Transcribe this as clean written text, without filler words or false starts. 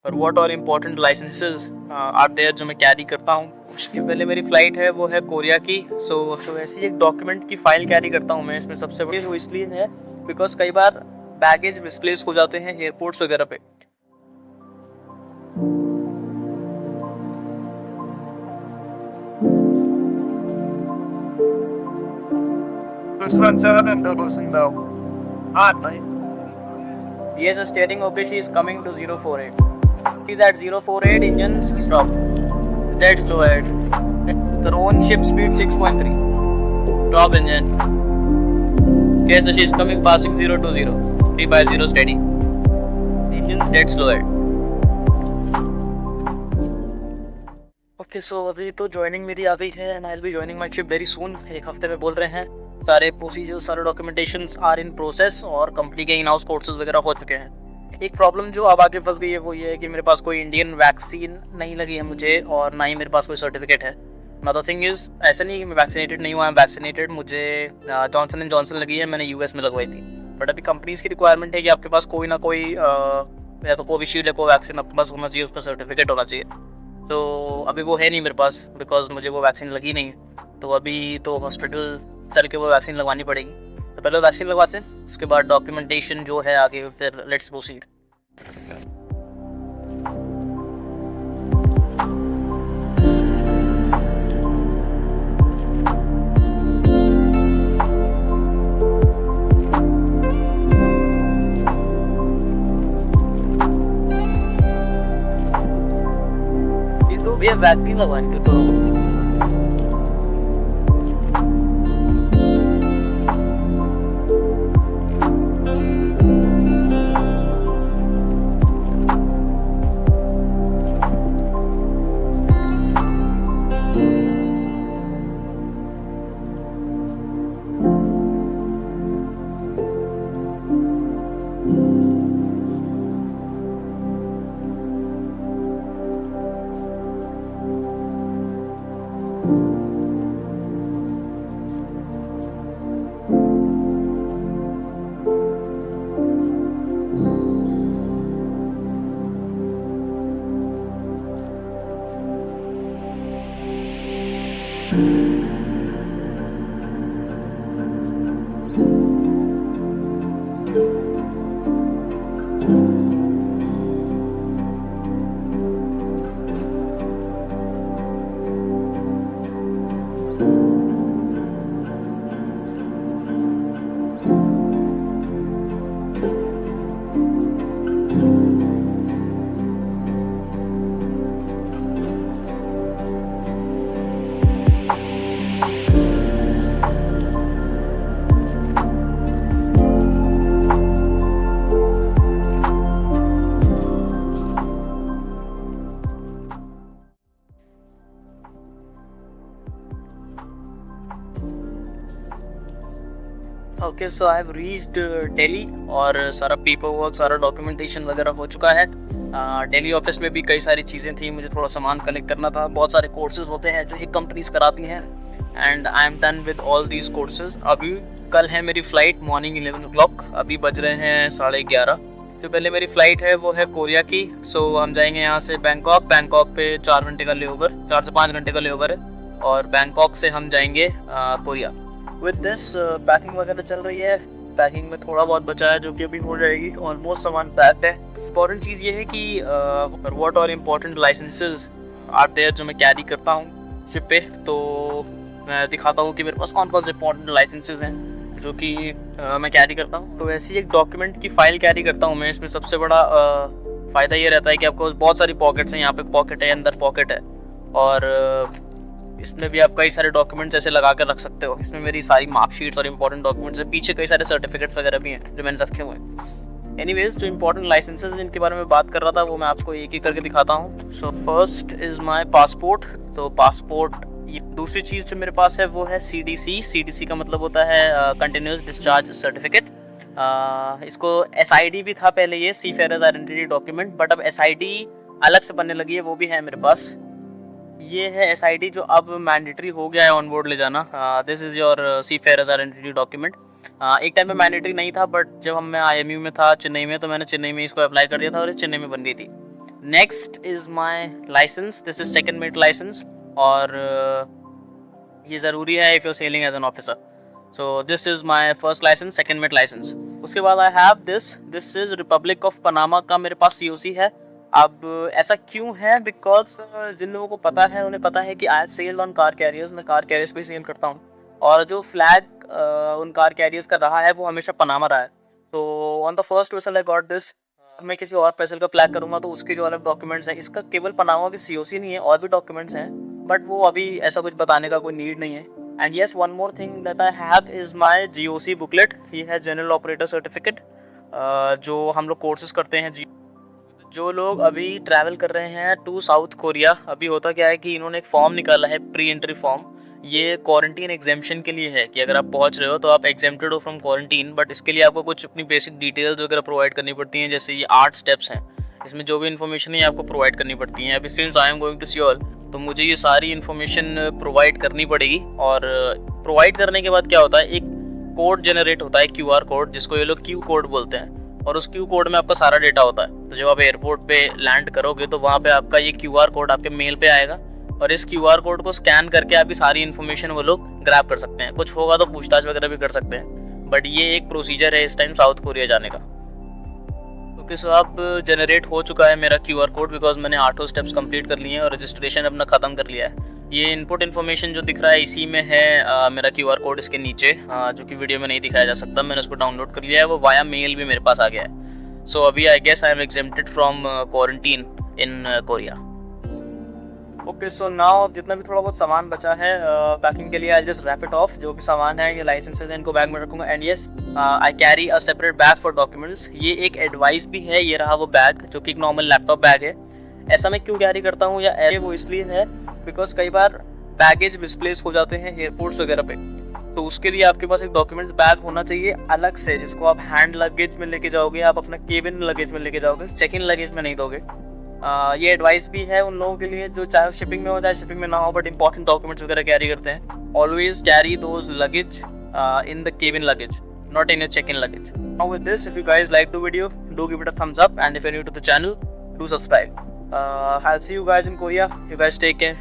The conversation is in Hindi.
और what are important licences are there जो मैं कैरी करता हूँ। उसके पहले मेरी फ़्लाइट है वो है कोरिया की। सो ऐसी एक डॉक्यूमेंट की फ़ाइल कैरी करता हूँ मैं। इसमें सबसे बड़ी वो इसलिए है बिकॉज कई बार बैगेज मिसप्लेस हो जाते हैं एयरपोर्ट्स वगैरह पे। Yes, steering okay, she is coming to 048. She's at 048, engines stop. Dead slow ahead. The own ship speed 6.3. Stop engine. Okay, so she is coming passing 020. 350 steady. Engines dead slow ahead. Okay so अभी तो ज्वाइनिंग मेरी आ गई है and I will be joining my ship very soon. एक हफ्ते में बोल रहे हैं। सारे प्रोसीजर्स सारे डॉक्यूमेंटेशंस आर इन प्रोसेस और कंपनी के इन हाउस कोर्सेज वगैरह हो चुके हैं। एक प्रॉब्लम जो अब आगे फंस गई है वो ये है कि मेरे पास कोई इंडियन वैक्सीन नहीं लगी है मुझे और ना ही मेरे पास कोई सर्टिफिकेट है। द थिंग इज़ ऐसा नहीं कि मैं वैक्सीनेटेड नहीं हुआ, आई एम वैक्सीनेटेड। मुझे जॉनसन एंड जॉनसन लगी है, मैंने यूएस में लगवाई थी। बट अभी कंपनीज़ की रिक्वायरमेंट है कि आपके पास कोई ना कोई या तो कोविशील्ड या कोवैक्सीन आपके पास होना चाहिए, उसका सर्टिफिकेट होना चाहिए। तो अभी वो है नहीं मेरे पास बिकॉज मुझे वो वैक्सीन लगी नहीं है। तो अभी तो हॉस्पिटल चल के वो वैक्सीन लगवानी पड़ेगी। तो पहले वैक्सीन लगवाते हैं, उसके बाद डॉक्यूमेंटेशन जो है आगे फिर लेट्स प्रोसीड। ये तो भैया वैक्सीन लगवानी थी तो okay so I have reached Delhi और सारा पेपर वर्क सारा डॉक्यूमेंटेशन वगैरह हो चुका है। दिल्ली ऑफिस में भी कई सारी चीज़ें थी, मुझे थोड़ा सामान कलेक्ट करना था। बहुत सारे कोर्सेज होते हैं जो ये कंपनीज कराती हैं and I am done with all these courses. अभी कल है मेरी फ़्लाइट मॉर्निंग 11 o'clock, अभी बज रहे हैं 11:30। तो पहले मेरी फ़्लाइट है वो है कोरिया की। सो हम जाएंगे यहाँ से बैंकॉक पे 4 घंटे का लेओवर, 4 से 5 घंटे का लेओवर है और बैंकॉक से हम जाएंगे कोरिया। विद दिस पैकिंग वगैरह चल रही है। पैकिंग में थोड़ा बहुत बचा है जो कि अभी हो जाएगी। ऑलमोस्ट सामान पैक्ड है। इम्पॉर्टेंट चीज़ ये है कि what are important licences are there जो मैं कैरी करता हूँ शिप पे। तो मैं दिखाता हूँ कि मेरे पास कौन कौन से इंपॉर्टेंट लाइसेंसेज हैं जो कि मैं कैरी करता हूँ। तो ऐसी एक डॉक्यूमेंट की फ़ाइल कैरी करता हूँ मैं। इसमें सबसे बड़ा फ़ायदा ये रहता है कि आपको बहुत सारी पॉकेट्स हैं। यहाँ पे पॉकेट है, अंदर पॉकेट है और इसमें भी आप कई सारे डॉक्यूमेंट्स ऐसे लगा कर रख सकते हो। इसमें मेरी सारी मार्कशीट्स और इंपॉर्टेंट डॉक्यूमेंट्स हैं। पीछे कई सारे सर्टिफिकेट्स वगैरह भी हैं जो मैंने रखे हुए हैं। एनीवेज, जो इंपॉर्टेंट लाइसेंसेज जिनके बारे में बात कर रहा था वो मैं आपको एक एक करके दिखाता हूँ। So first is my passport. तो पासपोर्ट। ये दूसरी चीज़ जो मेरे पास है वो है CDC। CDC का मतलब होता है कंटिन्यूस डिस्चार्ज सर्टिफिकेट। इसको SID भी था पहले, ये सीफेयरर्स आइडेंटिटी डॉक्यूमेंट, बट अब SID अलग से बनने लगी है, वो भी है मेरे पास। ये है SID जो अब मैंडेटरी हो गया है ऑन बोर्ड ले जाना। This is your seafarers identity document. एक टाइम में मैंडेटरी नहीं था बट जब मैं IMU में था चेन्नई में तो मैंने चेन्नई में इसको अप्लाई कर दिया था और ये चेन्नई में बन गई थी। Next is my licence, this is second mate licence, और ये ज़रूरी है if you sailing as an officer. So this is my first licence, second mate licence. उसके बाद I have this is Republic of Panama का मेरे पास COC है। अब ऐसा क्यों है? बिकॉज जिन लोगों को पता है उन्हें पता है कि आई सेल्ड ऑन कार कैरियर्स, मैं कार कैरियर्स पे सेल करता हूँ, और जो फ्लैग उन कार कैरियर्स का रहा है वो हमेशा पनामा रहा है। तो on the first vessel I got this. मैं किसी और वेसल का फ्लैग करूँगा तो उसके जो अलग डॉक्यूमेंट्स हैं, इसका केवल पनामा की COC नहीं है, और भी डॉक्यूमेंट्स हैं, बट वो अभी ऐसा कुछ बताने का कोई नीड नहीं है। And yes, one more thing that I have is my GOC booklet. ये है जनरल ऑपरेटर सर्टिफिकेट, जो हम लोग कोर्सेज करते हैं। जो लोग अभी ट्रैवल कर रहे हैं टू साउथ कोरिया, अभी होता क्या है कि इन्होंने एक फॉर्म निकाला है, प्री एंट्री फॉर्म। ये क्वारंटीन एग्जेम्पशन के लिए है कि अगर आप पहुंच रहे हो तो आप एग्जेम्प्टेड हो फ्रॉम क्वारंटीन, बट इसके लिए आपको कुछ अपनी बेसिक डिटेल्स वगैरह प्रोवाइड करनी पड़ती हैं। जैसे ये 8 स्टेप्स हैं, इसमें जो भी इन्फॉर्मेशन है आपको प्रोवाइड करनी पड़ती है। अभी since I am going to Seoul, तो मुझे ये सारी इन्फॉर्मेशन प्रोवाइड करनी पड़ेगी, और प्रोवाइड करने के बाद क्या होता है, एक कोड जनरेट होता है, QR कोड, जिसको ये लोग Q कोड बोलते हैं, और उस Q कोड में आपका सारा डेटा होता है। तो जब आप एयरपोर्ट पे लैंड करोगे तो वहाँ पे आपका ये QR कोड आपके मेल पे आएगा, और इस QR कोड को स्कैन करके आपकी सारी इन्फॉर्मेशन वो लोग ग्रैब कर सकते हैं। कुछ होगा तो पूछताछ वगैरह भी कर सकते हैं, बट ये एक प्रोसीजर है इस टाइम साउथ कोरिया जाने का। ओके, सो अब जनरेट हो चुका है मेरा QR कोड, बिकॉज मैंने 8 स्टेप्स कंप्लीट कर लिए हैं और रजिस्ट्रेशन अपना ख़त्म कर लिया है। ये इनपुट इन्फॉर्मेशन जो दिख रहा है इसी में है मेरा QR कोड, इसके नीचे, जो कि वीडियो में नहीं दिखाया जा सकता। मैंने उसको डाउनलोड कर लिया है, वो वाया मेल भी मेरे पास आ गया है। सो अभी I guess I am exempted from quarantine in Korea. Okay, so now जितना भी थोड़ा बहुत सामान बचा है पैकिंग के लिए, I just wrap it of. जो भी सामान है, ये लाइसेंसेज हैं, इनको बैग में रखूंगा। And yes, I carry a separate bag for documents. ये एक एडवाइस भी है, ये रहा वो बैग, जो कि एक नॉर्मल लैपटॉप बैग है। ऐसा मैं क्यों कैरी करता हूँ, या वो इसलिए है बिकॉज कई बार बैगेज मिसप्लेस हो जाते हैं एयरपोर्ट्स वगैरह पे, तो उसके लिए आपके पास एक डॉक्यूमेंट्स बैग होना चाहिए अलग से, जिसको आप हैंड लगेज में लेके जाओगे, आप अपना केबिन लगेज में लेके जाओगे, चेक इन लगेज में नहीं दोगे। ये एडवाइस भी है उन लोगों के लिए जो चाहे शिपिंग में हो चाहे शिपिंग में ना हो, बट इंपॉर्टेंट डॉक्यूमेंट्स वगैरह कैरी करते हैं। Always carry those luggage in the cabin luggage, not in your check-in luggage. Now with this, if you guys like the video, do give it a thumbs up, and if you're new to the channel, do subscribe. I'll see you guys in Korea. You guys take care.